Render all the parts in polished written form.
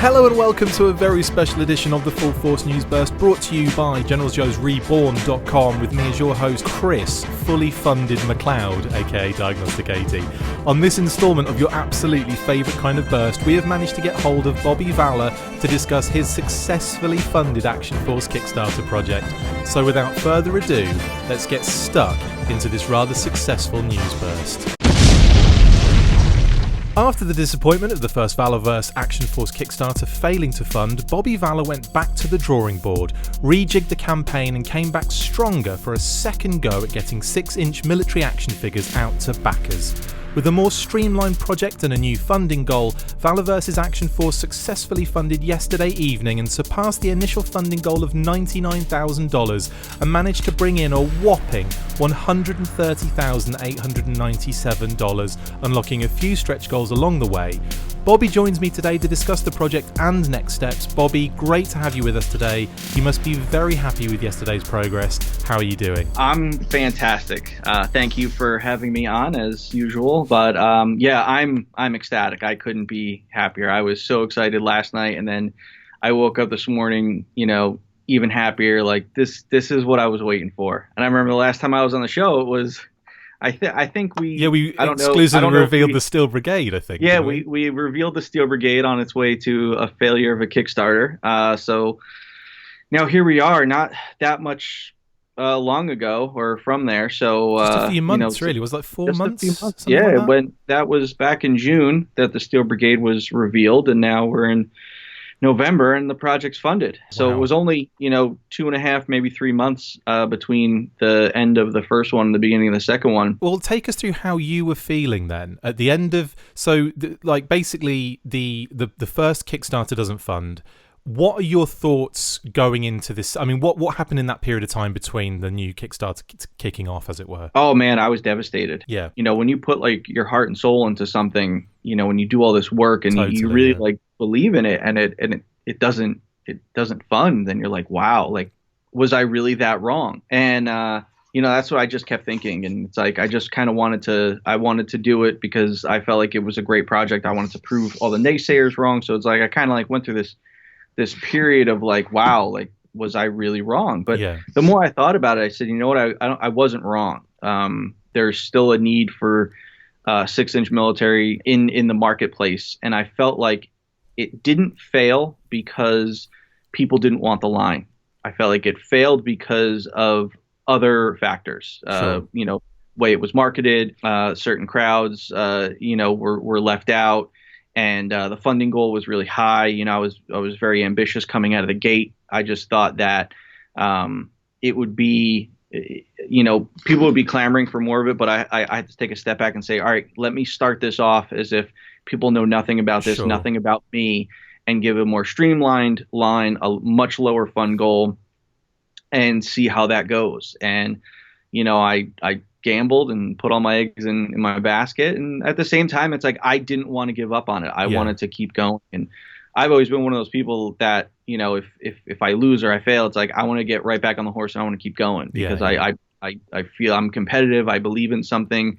Hello and welcome to a very special edition of the Full Force News Burst, brought to you by GeneralsJoes Reborn with me as your host, Chris, fully funded McLeod, aka Diagnostic 80. On this instalment of your absolutely favourite kind of burst, we have managed to get hold of Bobby Vala to discuss his successfully funded Action Force Kickstarter project. So without further ado, let's get stuck into this rather successful news burst. After the disappointment of the first Valaverse Action Force Kickstarter failing to fund, Bobby Vala went back to the drawing board, rejigged the campaign and came back stronger for a second go at getting 6-inch military action figures out to backers. With a more streamlined project and a new funding goal, Valaverse's Action Force successfully funded yesterday evening and surpassed the initial funding goal of $99,000 and managed to bring in a whopping $130,897, unlocking a few stretch goals along the way. Bobby joins me today to discuss the project and next steps. Bobby, great to have you with us today. You must be very happy with yesterday's progress. How are you doing? I'm fantastic. Thank you for having me on as usual. But yeah, I'm ecstatic. I couldn't be happier. I was so excited last night, and then I woke up this morning, even happier. Like this is what I was waiting for. And I remember the last time I was on the show, it was. I think we exclusively revealed the Steel Brigade, I think. Yeah, we revealed the Steel Brigade on its way to a failure of a Kickstarter. So now here we are, not that much long ago or from there. So just a few months, really. It was like 4 months. A few months. Yeah, when that was back in June that the Steel Brigade was revealed, and now we're in November and the project's funded. So Wow. It was only, 2.5, maybe 3 months between the end of the first one and the beginning of the second one. Well, take us through how you were feeling then at the end of, basically the first Kickstarter doesn't fund. What are your thoughts going into this? I mean, what happened in that period of time between the new Kickstarter kicking off, as it were? Oh man, I was devastated. Yeah. When you put like your heart and soul into something, when you do all this work and you really believe in it, and it doesn't fund, then you're like, wow, like, was I really that wrong? And that's what I just kept thinking. And it's like I just kind of wanted to do it because I felt like it was a great project. I wanted to prove all the naysayers wrong. So it's like I kind of like went through this period of like, wow, like, was I really wrong? But The more I thought about it, I said, you know what, I wasn't wrong. There's still a need for 6-inch military in the marketplace, and I felt like it didn't fail because people didn't want the line. I felt like it failed because of other factors. Sure. Way it was marketed, certain crowds, were left out. And the funding goal was really high. I was very ambitious coming out of the gate. I just thought that it would be, people would be clamoring for more of it. But I had to take a step back and say, all right, let me start this off as if people know nothing about this, Sure. nothing about me, and give a more streamlined line, a much lower fund goal, and see how that goes. And, I gambled and put all my eggs in my basket. And at the same time, it's like I didn't want to give up on it. I wanted to keep going. And I've always been one of those people that, if I lose or I fail, it's like I want to get right back on the horse and I want to keep going because I feel I'm competitive. I believe in something.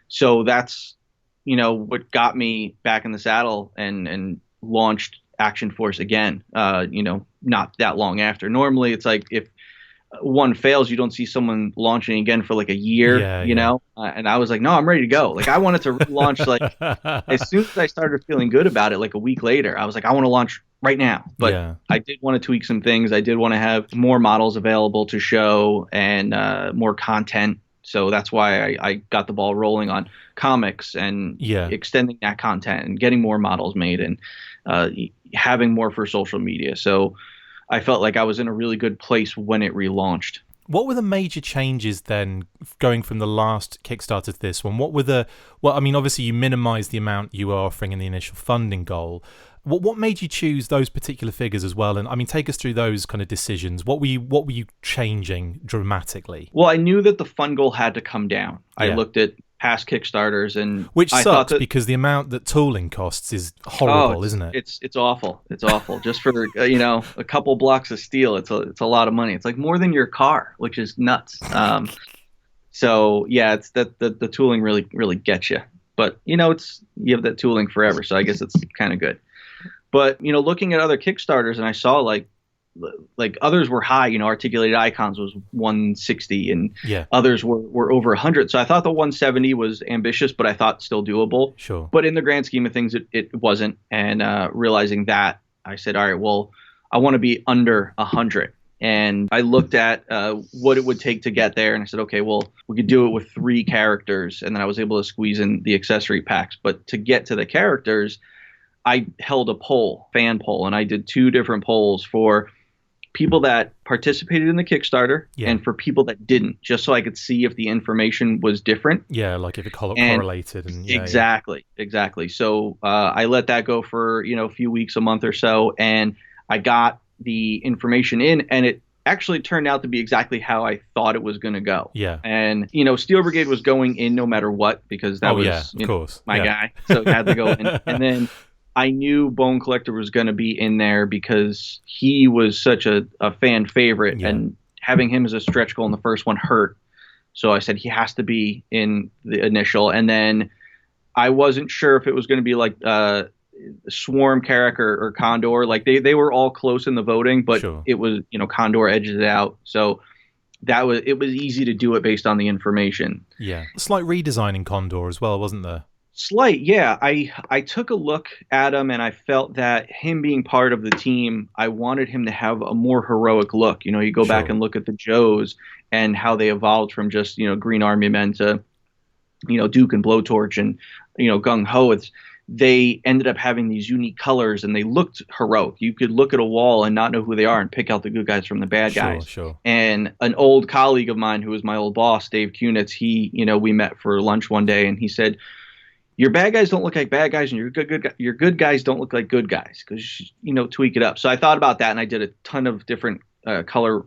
So that's, what got me back in the saddle and launched Action Force again, not that long after. Normally, it's like if one fails, you don't see someone launching again for like a year, and I was like, no, I'm ready to go. Like I wanted to launch like as soon as I started feeling good about it, like a week later, I was like, I want to launch right now. But I did want to tweak some things. I did want to have more models available to show and more content. So that's why I got the ball rolling on comics and extending that content and getting more models made and having more for social media. So I felt like I was in a really good place when it relaunched. What were the major changes then going from the last Kickstarter to this one? Obviously you minimized the amount you were offering in the initial funding goal. What made you choose those particular figures as well? And take us through those kind of decisions. What were you changing dramatically? Well, I knew that the fund goal had to come down. I looked at past Kickstarters and which sucks because the amount that tooling costs is horrible, isn't it? It's awful. It's awful. Just for a couple blocks of steel, it's a lot of money. It's like more than your car, which is nuts. So yeah, it's that the tooling really gets you. But you have that tooling forever, so I guess it's kind of good. But, looking at other Kickstarters, and I saw like others were high, articulated icons was 160 and Yeah. others were over 100. So I thought the 170 was ambitious, but I thought still doable. Sure. But in the grand scheme of things, it wasn't. And realizing that, I said, all right, well, I want to be under 100. And I looked at what it would take to get there. And I said, okay, well, we could do it with 3 characters. And then I was able to squeeze in the accessory packs. But to get to the characters, I held a fan poll, and I did 2 different polls for people that participated in the Kickstarter and for people that didn't, just so I could see if the information was different. Yeah, like if it correlated. And Exactly. So I let that go for, a few weeks, a month or so, and I got the information in, and it actually turned out to be exactly how I thought it was going to go. Yeah. And, Steel Brigade was going in no matter what, because that was my guy. So it had to go in. And then I knew Bone Collector was going to be in there because he was such a fan favorite, and having him as a stretch goal in the first one hurt. So I said he has to be in the initial. And then I wasn't sure if it was going to be like Swarm, Carrack, or Condor. Like they were all close in the voting, but it was, Condor edges it out. So it was easy to do it based on the information. Yeah. Slight redesigning Condor as well, wasn't there? Slight, yeah. I took a look at him, and I felt that him being part of the team, I wanted him to have a more heroic look. You go back and look at the Joes and how they evolved from just, Green Army men to, Duke and Blowtorch and, Gung Ho. They ended up having these unique colors, and they looked heroic. You could look at a wall and not know who they are and pick out the good guys from the bad guys. Sure. And an old colleague of mine who was my old boss, Dave Kunitz, we met for lunch one day, and he said, your bad guys don't look like bad guys, and your good guys don't look like good guys, because tweak it up. So I thought about that, and I did a ton of different color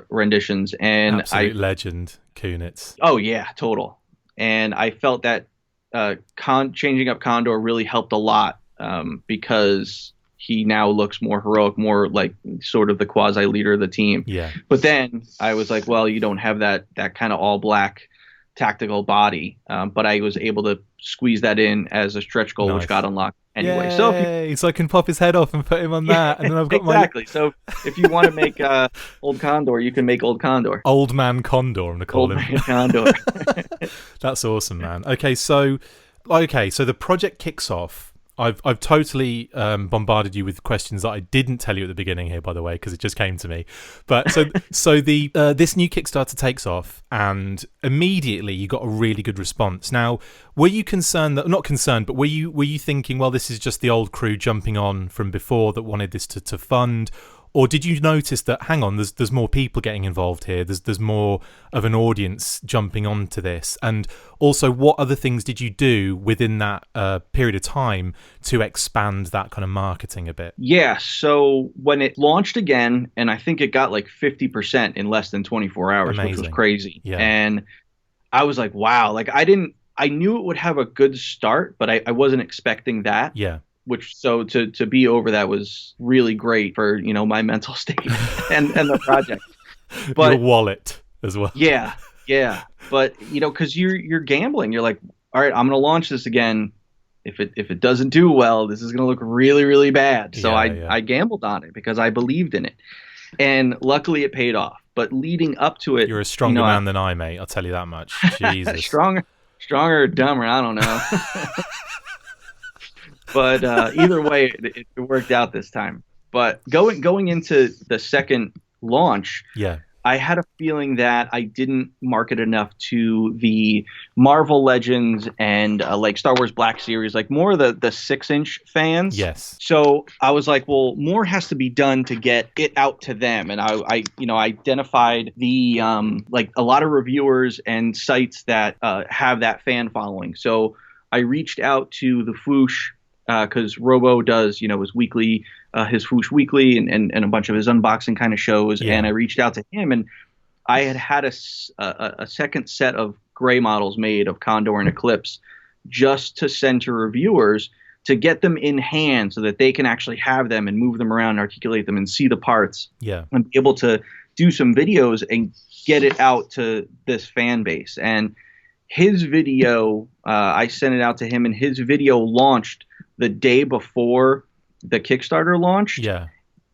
renditions. And absolute legend, Kunitz. Oh yeah, total. And I felt that changing up Condor really helped a lot, because he now looks more heroic, more like sort of the quasi leader of the team. Yeah. But then I was like, well, you don't have that kind of all black tactical body, but I was able to squeeze that in as a stretch goal, which got unlocked anyway. Yay! So I can pop his head off and put him on that, and then I've got exactly. So if you want to make Old Condor, you can make Old Condor. Old Man Condor, I'm gonna call him. Old Man Condor. That's awesome, man. Okay, so the project kicks off. I've totally bombarded you with questions that I didn't tell you at the beginning here, by the way, because it just came to me. But so the this new Kickstarter takes off, and immediately you got a really good response. Now, were you concerned not concerned, but were you thinking, well, this is just the old crew jumping on from before that wanted this to fund? Or did you notice that, hang on, there's more people getting involved here, there's more of an audience jumping onto this? And also, what other things did you do within that period of time to expand that kind of marketing a bit? Yeah, so when it launched again, and I think it got like 50% in less than 24 hours, amazing, which was crazy. Yeah. And I was like, wow, like I knew it would have a good start, but I wasn't expecting that. Yeah. Which, so to be over that was really great for, my mental state and the project. But your wallet as well. Yeah. But, because you're gambling. You're like, all right, I'm going to launch this again. If it doesn't do well, this is going to look really, really bad. So I gambled on it because I believed in it. And luckily it paid off. But leading up to it, you're a stronger man than I, mate. I'll tell you that much. Jesus. Stronger or dumber, I don't know. But either way, it worked out this time. But going into the second launch, I had a feeling that I didn't market enough to the Marvel Legends and like Star Wars Black Series, like more of the 6-inch fans. Yes. So I was like, well, more has to be done to get it out to them. And I identified the like a lot of reviewers and sites that have that fan following. So I reached out to the Foosh, because Robo does, his weekly, his Foosh Weekly and a bunch of his unboxing kind of shows. Yeah. And I reached out to him, and I had a second set of gray models made of Condor and Eclipse just to send to reviewers to get them in hand so that they can actually have them and move them around and articulate them and see the parts. Yeah. And be able to do some videos and get it out to this fan base. And his video, I sent it out to him, and his video launched the day before the Kickstarter launched. Yeah.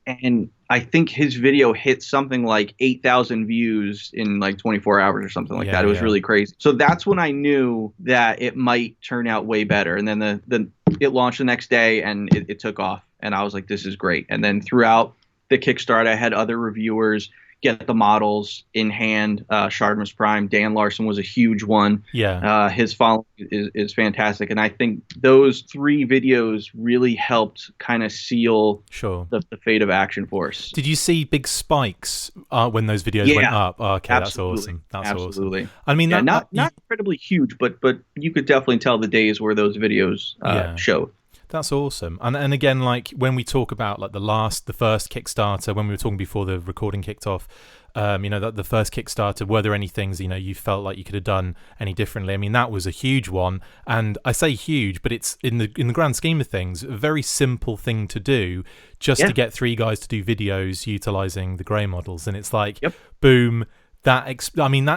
And I think his video hit something like 8,000 views in like 24 hours or something like that. It was really crazy. So that's when I knew that it might turn out way better. And then it launched the next day and it took off. And I was like, this is great. And then throughout the Kickstarter, I had other reviewers get the models in hand. Shardamus Prime, Dan Larson was a huge one. Yeah. His following is fantastic. And I think those 3 videos really helped kind of seal the fate of Action Force. Did you see big spikes when those videos went up? Oh, okay, absolutely. That's absolutely awesome. I mean, not incredibly huge, but you could definitely tell the days where those videos showed. That's awesome. And again, like when we talk about like the first Kickstarter, when we were talking before the recording kicked off, the first Kickstarter, were there any things, you felt like you could have done any differently? I mean, that was a huge one. And I say huge, but it's in the grand scheme of things, a very simple thing to do just to get 3 guys to do videos utilizing the grey models. And it's like, boom. That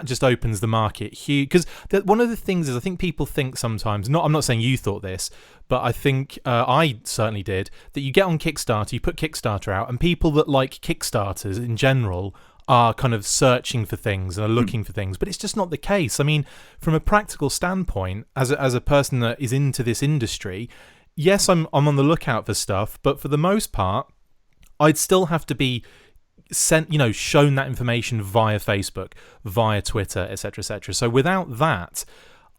just opens the market huge, because one of the things is I think people think sometimes, I'm not saying you thought this, but I think I certainly did, that you get on Kickstarter, you put Kickstarter out, and people that like Kickstarters in general are kind of searching for things and are looking for things, but it's just not the case. I mean, from a practical standpoint, as a person that is into this industry, yes, I'm on the lookout for stuff, but for the most part, I'd still have to be shown that information via Facebook, via Twitter, etc., etc. So without that,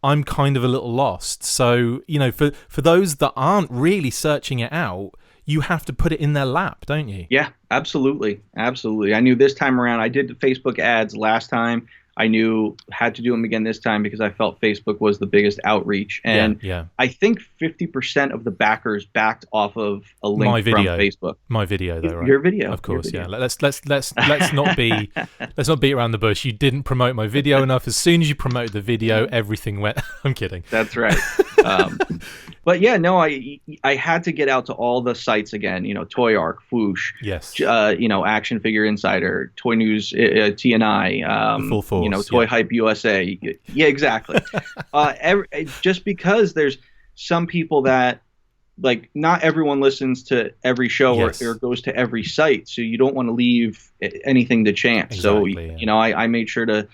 I'm kind of a little lost. So, for those that aren't really searching it out, you have to put it in their lap, don't you? Yeah, absolutely. Absolutely. I knew this time around, I did the Facebook ads last time. I knew had to do them again this time because I felt Facebook was the biggest outreach. And I think 50% of the backers backed off of a link from Facebook. My video, though, right? Your video, of course. Yeah. Let's not beat around the bush. You didn't promote my video enough. As soon as you promoted the video, everything went. I'm kidding. That's right. But yeah, no, I had to get out to all the sites again. Toy Arc, Whoosh, yes, Action Figure Insider, Toy News, TNI, Full Force, Toy Hype USA. Yeah, exactly. Just because there's some people that, like, not everyone listens to every show or goes to every site, so you don't want to leave anything to chance. Exactly, so I made sure to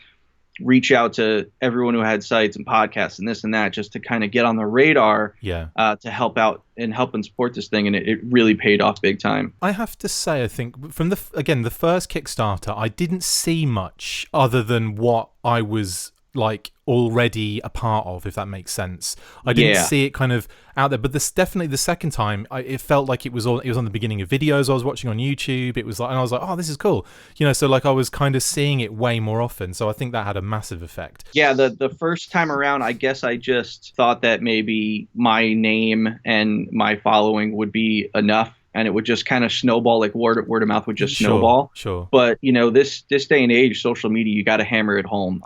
reach out to everyone who had sites and podcasts and this and that, just to kind of get on the radar, to help out and help and support this thing. And it really paid off big time. I have to say, I think from the first Kickstarter, I didn't see much other than what I was like already a part of, if that makes sense. I didn't see it kind of out there, but this definitely the second time it felt like it was on the beginning of videos I was watching on YouTube. It was like, and I was like, oh, this is cool, so like I was kind of seeing it way more often. So I think that had a massive effect. Yeah, the first time around, I guess I just thought that maybe my name and my following would be enough, and it would just kind of snowball, like word of mouth would just snowball. Sure. But this day and age, social media, you got to hammer it home.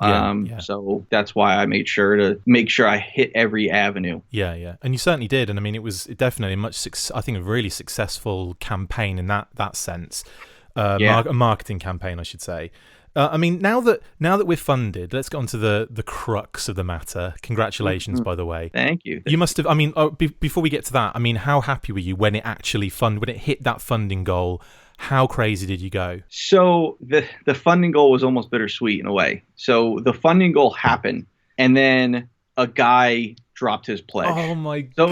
So that's why I made sure I hit every avenue. Yeah. And you certainly did. And I mean, it was definitely I think a really successful campaign in that sense. A marketing campaign, I should say. I mean, now that we're funded, let's get on to the crux of the matter. Congratulations, by the way. Thank you. You must have. I mean, before we get to that, I mean, how happy were you when it actually when it hit that funding goal? How crazy did you go? So the funding goal was almost bittersweet in a way. So the funding goal happened, and then a guy dropped his pledge. Oh my god! So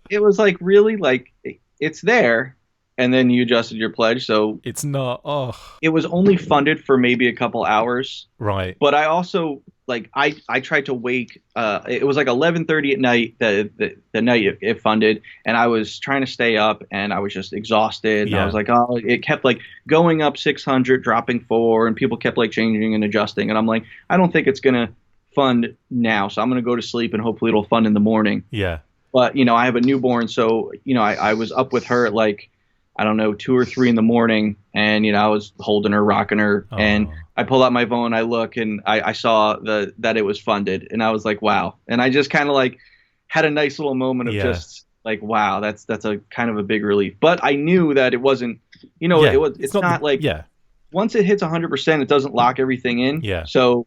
it was like really, like, it's there. And then you adjusted your pledge, so it's not. Oh, it was only funded for maybe a couple hours, right? But I also, like, I tried to wake. It was like 11:30 at night the night it funded, and I was trying to stay up, and I was just exhausted. And I was like, oh, it kept like going up 600, dropping 4, and people kept like changing and adjusting, and I'm like, I don't think it's gonna fund now, so I'm gonna go to sleep, and hopefully it'll fund in the morning. Yeah. But I have a newborn, so I was up with her at like, I don't know, 2 or 3 in the morning, and I was holding her, rocking her, and I pulled out my phone, I look, and I saw that it was funded, and I was like, wow. And I just kind of like had a nice little moment of just like, wow, that's a kind of a big relief. But I knew that it wasn't, it's not like once it hits 100%, it doesn't lock everything in. Yeah. So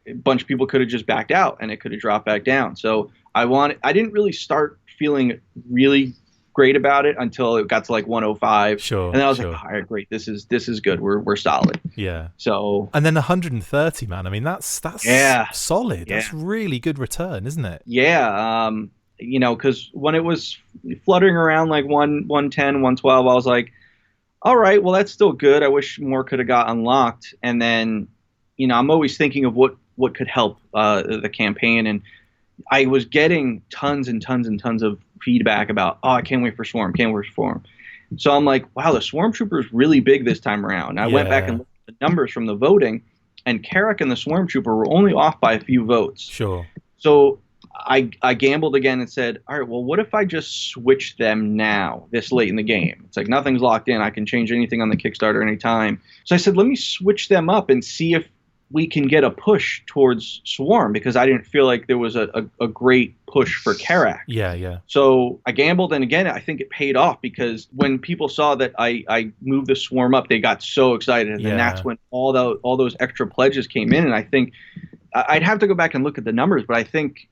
a bunch of people could have just backed out, and it could have dropped back down. So I didn't really start feeling really great about it until it got to like 105. Sure. And then I was sure. like, all right, great. This is good. We're solid. Yeah. So, And then 130, man. I mean, that's yeah, solid. yeah, That's really good return, isn't it? yeah. You know, because when it was fluttering around like 110, 112, I was like, all right, well, that's still good. I wish more could have got unlocked. And then, you know, I'm always thinking of what could help the campaign. And I was getting tons and tons and tons of feedback about, oh, I can't wait for Swarm, can't wait for Swarm. So I'm like, wow, the Swarm Trooper is really big this time around. I went back and looked at the numbers from the voting, and Carrack and the Swarm Trooper were only off by a few votes. Sure. So I gambled again and said, all right, well, what if I just switch them now, this late in the game? It's like nothing's locked in. I can change anything on the Kickstarter anytime. So I said, let me switch them up and see if we can get a push towards Swarm, because I didn't feel like there was a great push for Carrack. Yeah, yeah. So I gambled, and again, I think it paid off, because when people saw that I moved the Swarm up, they got so excited. And then that's when all those extra pledges came in. And I think I'd have to go back and look at the numbers, but I think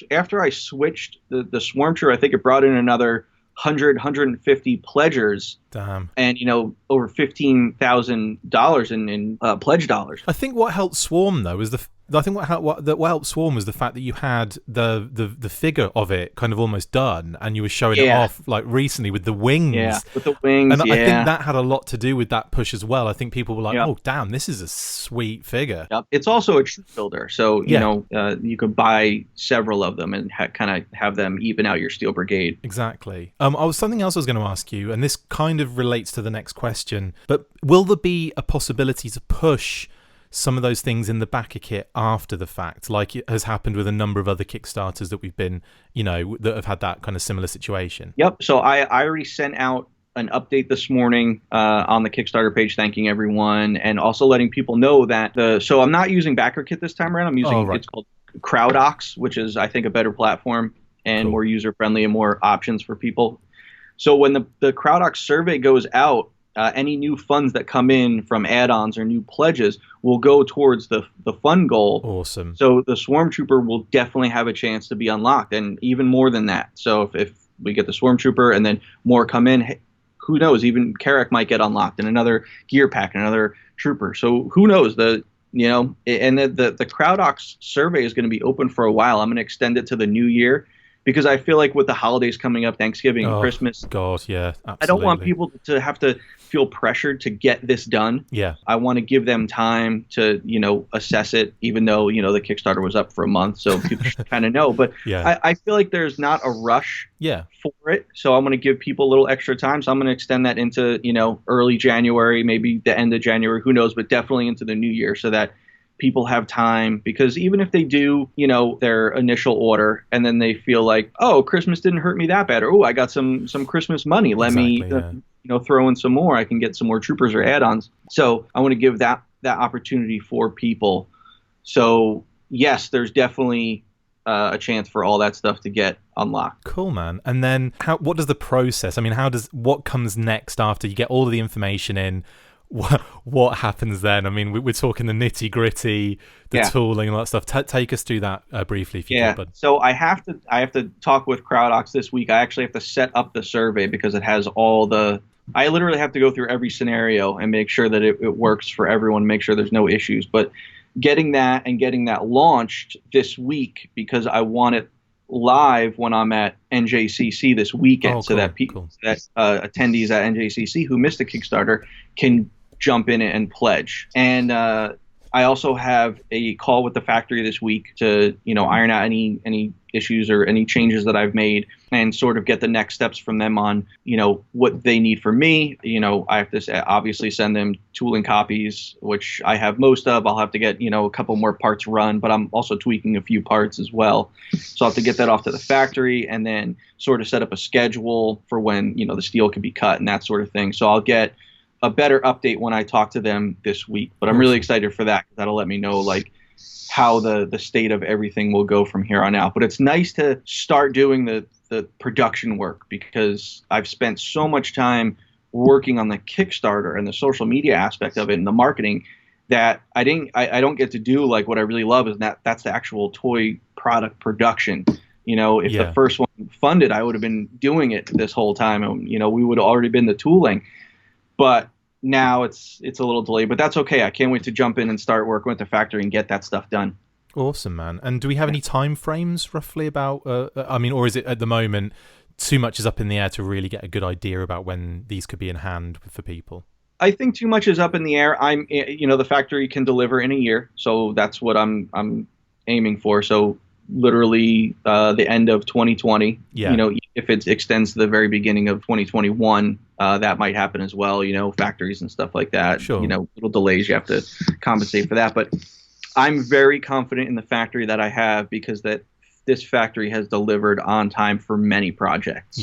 after I switched the Swarm Trooper, I think it brought in another 150 pledgers. Damn. And, you know, over $15,000 in pledge dollars. I think what helped Swarm, though, was I think what helped Swarm was the fact that you had the figure of it kind of almost done, and you were showing it off like recently with the wings. Yeah, with the wings. And I think that had a lot to do with that push as well. I think people were like, Yep. "Oh, damn, this is a sweet figure." Yep. It's also a troop builder, so you know you could buy several of them and kind of have them even out your Steel Brigade. Exactly. Something else I was going to ask you, and this kind of relates to the next question, but will there be a possibility to push some of those things in the backer kit after the fact, like it has happened with a number of other Kickstarters that we've been, you know, that have had that kind of similar situation? Yep. So I already sent out an update this morning on the Kickstarter page, thanking everyone, and also letting people know that so I'm not using backer kit this time around. I'm using it's called CrowdOx, which is, I think, a better platform and more user friendly and more options for people. So when the CrowdOx survey goes out, any new funds that come in from add-ons or new pledges will go towards the fund goal. Awesome. So the Swarm Trooper will definitely have a chance to be unlocked, and even more than that. So if we get the Swarm Trooper and then more come in, who knows? Even Carrack might get unlocked, and another gear pack, and another trooper. So who knows? And the CrowdOx survey is going to be open for a while. I'm going to extend it to the new year, because I feel like with the holidays coming up, Thanksgiving and Christmas, God, yeah, absolutely. I don't want people to have to feel pressured to get this done. Yeah. I want to give them time to, you know, assess it, even though, you know, the Kickstarter was up for a month, so people should kind of know. But I feel like there's not a rush for it, so I'm going to give people a little extra time. So I'm going to extend that into, you know, early January, maybe the end of January, who knows, but definitely into the new year, so that people have time. Because even if they do, you know, their initial order and then they feel like, oh, Christmas didn't hurt me that bad, or oh, I got some Christmas money, let me you know, throw in some more, I can get some more troopers or add-ons. So I want to give that opportunity for people. So yes, there's definitely a chance for all that stuff to get unlocked. Cool, man. And then what does the process, I mean, what comes next after you get all of the information in? What happens then? I mean, we're talking the nitty gritty, the tooling and all that stuff. Take us through that briefly, if you can. Bud. So I have to talk with CrowdOx this week. I actually have to set up the survey, because it has I literally have to go through every scenario and make sure that it works for everyone, make sure there's no issues. But getting that launched this week, because I want it live when I'm at NJCC this weekend, so that people attendees at NJCC who missed the Kickstarter can jump in and pledge. And I also have a call with the factory this week to, you know, iron out any issues or any changes that I've made, and sort of get the next steps from them on, you know, what they need from me. You know, I have to obviously send them tooling copies, which I have most of. I'll have to get, you know, a couple more parts run, but I'm also tweaking a few parts as well. So I'll have to get that off to the factory, and then sort of set up a schedule for when, you know, the steel can be cut and that sort of thing. So I'll get a better update when I talk to them this week. But I'm really excited for that, because that'll let me know, like, how the state of everything will go from here on out. But it's nice to start doing the production work, because I've spent so much time working on the Kickstarter and the social media aspect of it and the marketing, that I don't get to do like what I really love, is that's the actual toy product production. If the first one funded, I would have been doing it this whole time, and we would have already been the tooling. But now it's a little delayed, but that's okay. I can't wait to jump in and start working with the factory and get that stuff done. Awesome, man. And do we have any time frames roughly about? Or is it at the moment too much is up in the air to really get a good idea about when these could be in hand for people? I think too much is up in the air. The factory can deliver in a year, so that's what I'm aiming for. So literally the end of 2020. Yeah. If it extends to the very beginning of 2021, that might happen as well. Factories and stuff like that. Sure. Little delays, you have to compensate for that. But I'm very confident in the factory that I have, because this factory has delivered on time for many projects.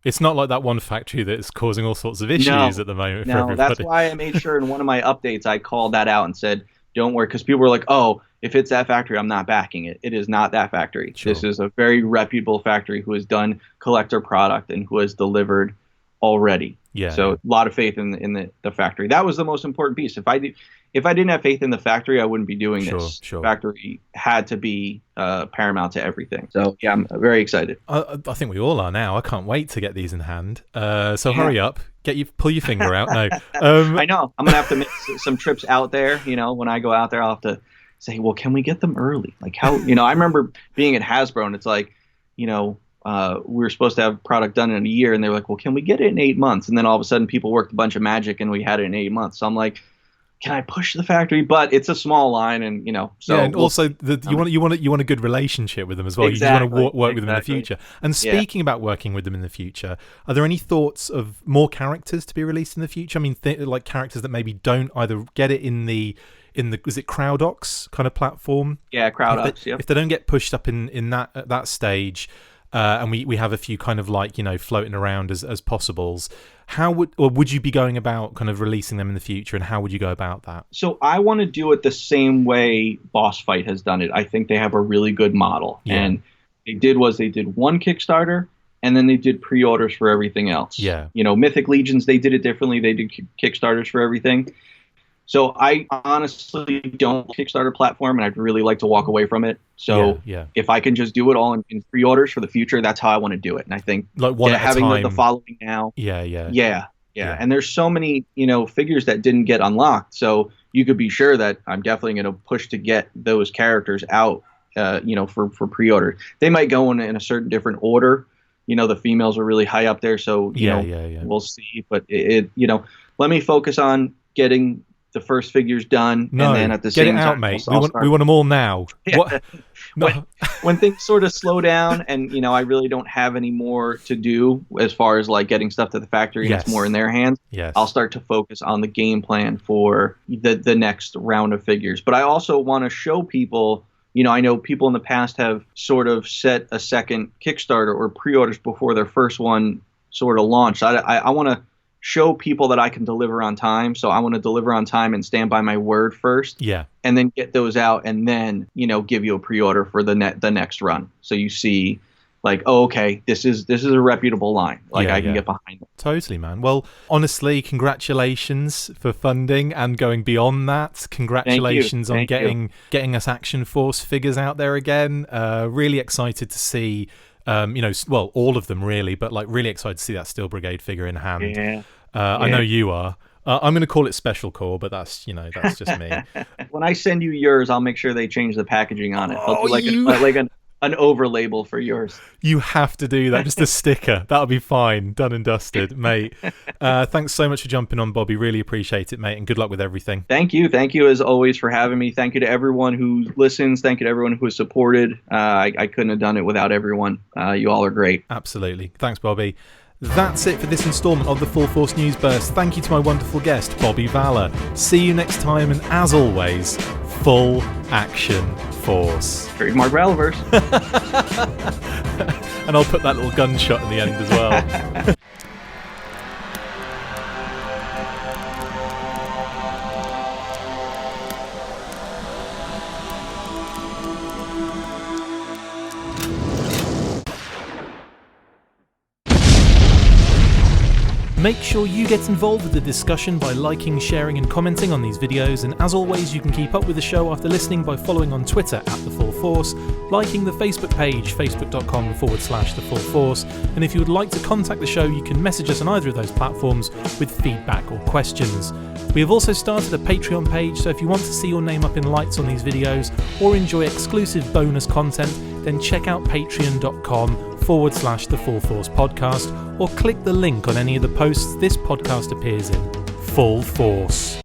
It's not like that one factory that is causing all sorts of issues at the moment. For everybody. That's why I made sure in one of my updates I called that out and said, don't worry, because people were like, oh, if it's that factory, I'm not backing it. It is not that factory. Sure. This is a very reputable factory who has done collector product and who has delivered already. Yeah. So a lot of faith in the factory. That was the most important piece. If I didn't have faith in the factory, I wouldn't be doing this. Sure. The factory had to be paramount to everying. So yeah, I'm very excited. I think we all are now. I can't wait to get these in hand. Hurry up, pull your finger out. No, I know. I'm gonna have to make some trips out there. When I go out there, I'll have to say, well, can we get them early? Like how? I remember being at Hasbro, and it's like, we were supposed to have product done in a year, and they were like, well, can we get it in 8 months? And then all of a sudden, people worked a bunch of magic, and we had it in 8 months. So I'm like, can I push the factory? But it's a small line, and so and also you want a good relationship with them as well. Exactly, you want to work with them in the future. And speaking about working with them in the future, are there any thoughts of more characters to be released in the future? I mean, like characters that maybe don't either get it in the was it CrowdOx kind of platform? Yeah, CrowdOx. If they don't get pushed up in that stage. And we have a few kind of like, floating around as possibles. Would you be going about kind of releasing them in the future, and how would you go about that? So I want to do it the same way Boss Fight has done it. I think they have a really good model. Yeah. And they did one Kickstarter, and then they did pre-orders for everything else. Yeah. Mythic Legions, they did it differently. They did Kickstarters for everything. So I honestly don't Kickstarter platform, and I'd really like to walk away from it. So if I can just do it all in pre-orders for the future, that's how I want to do it. And I think like one at having a time. The following now. Yeah. And there's so many, figures that didn't get unlocked. So you could be sure that I'm definitely going to push to get those characters out, for pre-order. They might go in a certain different order. The females are really high up there. So, we'll see. But let me focus on getting the first figure's done, and then at the same time, mate. We want them all now. Yeah. What? No. When things sort of slow down, and I really don't have any more to do as far as like getting stuff to the factory, and it's more in their hands. Yes. I'll start to focus on the game plan for the next round of figures. But I also want to show people. I know people in the past have sort of set a second Kickstarter or pre-orders before their first one sort of launched. I want to show people that I can deliver on time. So I want to deliver on time and stand by my word first. Yeah. And then get those out, and then, give you a pre-order for the next run. So you see like, oh, okay, this is a reputable line. Like I can get behind it. Totally, man. Well, honestly, congratulations for funding and going beyond that. Congratulations on getting us Action Force figures out there again. Really excited to see all of them really, but like really excited to see that Steel Brigade figure in hand. Yeah. I know you are. I'm going to call it Special Core, but that's just me. When I send you yours, I'll make sure they change the packaging on it. They'll do an over label for yours. You have to do that. Just a sticker. That'll be fine. Done and dusted, mate. Thanks so much for jumping on, Bobby. Really appreciate it, mate, and good luck with everything. Thank you. Thank you, as always, for having me. Thank you to everyone who listens. Thank you to everyone who has supported. I couldn't have done it without everyone. You all are great. Absolutely. Thanks, Bobby. That's it for this installment of the Full Force News Burst. Thank you to my wonderful guest, Bobby Vala. See you next time, and as always, full action force. Trademark Valaverse. And I'll put that little gunshot in the end as well. Make sure you get involved with the discussion by liking, sharing and commenting on these videos, and as always you can keep up with the show after listening by following on Twitter @TheFullForce, liking the Facebook page facebook.com/TheFullForce, and if you would like to contact the show you can message us on either of those platforms with feedback or questions. We have also started a Patreon page, so if you want to see your name up in lights on these videos or enjoy exclusive bonus content, then check out patreon.com/TheFullForce podcast or click the link on any of the posts this podcast appears in. Full Force.